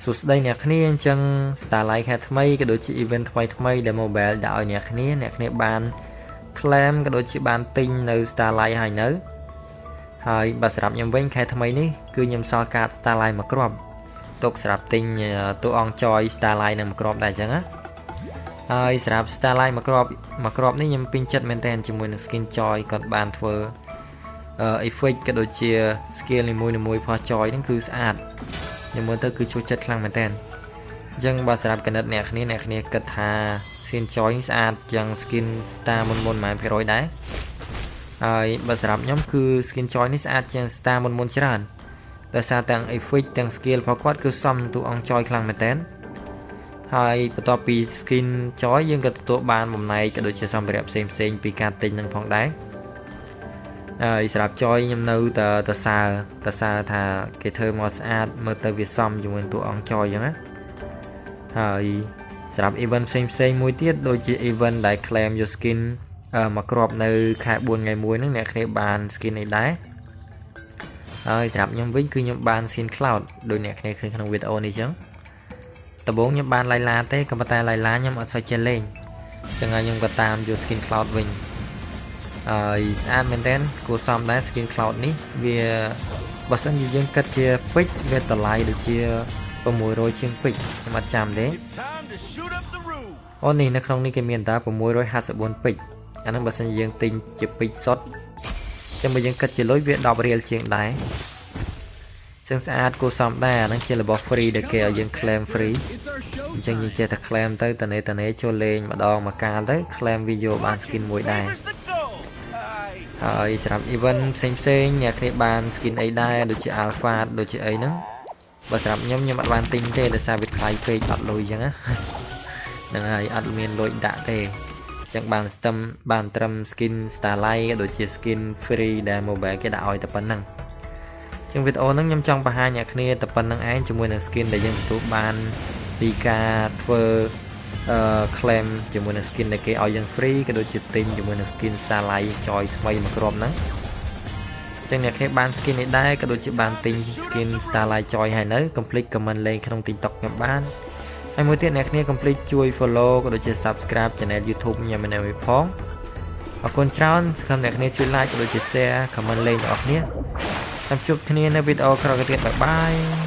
សួស្តីអ្នកគ្នាអញ្ចឹង Starlight ខែថ្មីក៏ដូចជា event ថ្មីដែល mobile ដាក់ឲ្យអ្នកគ្នាបាន claim ក៏ដូចជាបានទិញនៅ Starlight ហើយនៅហើយបើសម្រាប់ខ្ញុំវិញខែថ្មីនេះគឺខ្ញុំសល់កាត Starlight មួយគ្រាប់ទុកសម្រាប់ទិញតួអង្គ Joy Starlight នឹងមួយគ្រាប់ដែរអញ្ចឹងណាហើយសម្រាប់ Starlight មួយគ្រាប់នេះខ្ញុំពេញចិត្តមែនតើជាមួយនឹង skin Joy គាត់បានធ្វើ effect ក៏ដូចជា skill នីមួយៗរបស់ Joy ហ្នឹងគឺស្អាតខ្ញុំមើលទៅគឺចូលចិត្តខ្លាំងមែនតើអញ្ចឹងបើសម្រាប់កណិតអ្នកគ្នាគិតថា skin Joy នេះស្អាតជាង skin Star មុនប៉ុន្មាន%ដែរហើយបើសម្រាប់ខ្ញុំគឺ skin Joy នេះស្អាតជាង Star មុនច្រើនដោយសារទាំង effect ទាំង skill របស់គាត់គឺសមនឹងតួអង្គ Joy ខ្លាំងមែនតើហើយបន្ទាប់ពី skin Joy យើងក៏ទទួលបានបំណែកក៏ដូចជាសម្ភារៈផ្សេងពីការទិញនឹងផងដែរហើយសម្រាប់ Joy ខ្ញុំនៅតែសើថាគេធ្វើមកស្អាតមើលទៅវាសមជាមួយតួអង្គ Joy អញ្ចឹងណាហើយសម្រាប់ event ផ្សេងមួយទៀតដូចជា event ដែល claim your skin មកគ្រាប់នៅខែ4ថ្ងៃ1ហ្នឹងអ្នកគ្នាបាន skin នេះដែរហើយសម្រាប់ខ្ញុំវិញគឺខ្ញុំបាន skin cloud ដូចអ្នកគ្នាឃើញក្នុងវីដេអូនេះអញ្ចឹងដំបូងខ្ញុំបានLaylaទេក៏ប៉ុន្តែLaylaខ្ញុំអត់សូវចេះលេងអញ្ចឹងហើយខ្ញុំក៏តាមយក skin cloud វិញហើយស្អាតមែនតើគួរសមដែរ skin cloud នេះវាបើសិនជាយើងគិតជាពេជ្រវាតម្លៃដូចជា600ជាងពេជ្រខ្ញុំអត់ចាំទេអូនេះនៅក្នុងនេះគេមានតែ654ពេជ្រអាហ្នឹងបើសិនជាយើងទិញជាពេជ្រសុទ្ធចាំបើយើងគិតជាលុយវា10រៀលជាងដែរចឹងស្អាតគួរសមដែរអាហ្នឹងជារបស់ free ដែលគេឲ្យយើង claim free អញ្ចឹងយើងចេះតែ claim ទៅតនេចូលលេងម្ដងមួយកាលទៅ claim វាយកបាន skin មួយដែរហើយសម្រាប់ event ផ្សេងអ្នកគ្នាបាន skin អីដែរដូចជា alpha ដូចជាអីហ្នឹងបើសម្រាប់ខ្ញុំអត់បានទិញទេដោយសារវាថ្លៃពេកអត់លុយអញ្ចឹងណាហ្នឹងហើយអត់មានលុយដាក់ទេអញ្ចឹងបានត្រឹម skin Starlight ដូចជា skin free ដែល mobile គេដាក់ឲ្យតែប៉ុណ្្នឹងជាងវីដេអូហ្នឹងខ្ញុំចង់បង្ហាញអ្នកគ្នាតែប៉ុណ្្នឹងឯងជាមួយនឹង skin ដែលយើងទទួលបានពីការធ្វើ claim ជាមួយនឹង skin ដែលគេឲ្យយើង free ក៏ដូចជាទិញជាមួយនឹង skin Starlight Joy ថ្មីមួយគ្រាប់ហ្នឹងអញ្ចឹងអ្នកគ្នាបាន skin នេះដែរក៏ដូចជាបានទិញ skin Starlight Joy ហើយនៅ complete comment លេងក្នុង TikTok ខ្ញុំបានហើយមួយទៀតអ្នកគ្នា complete ជួយ follow ក៏ដូចជា subscribe channel YouTube ខ្ញុំនៅនេះផងអរគុណច្រើនសង្ឃឹមអ្នកគ្នាជួយ like ក៏ដូចជា share comment លេងបងប្អូនគ្នាចាំជួបគ្នានៅវីដេអូក្រោយទៀតបាយ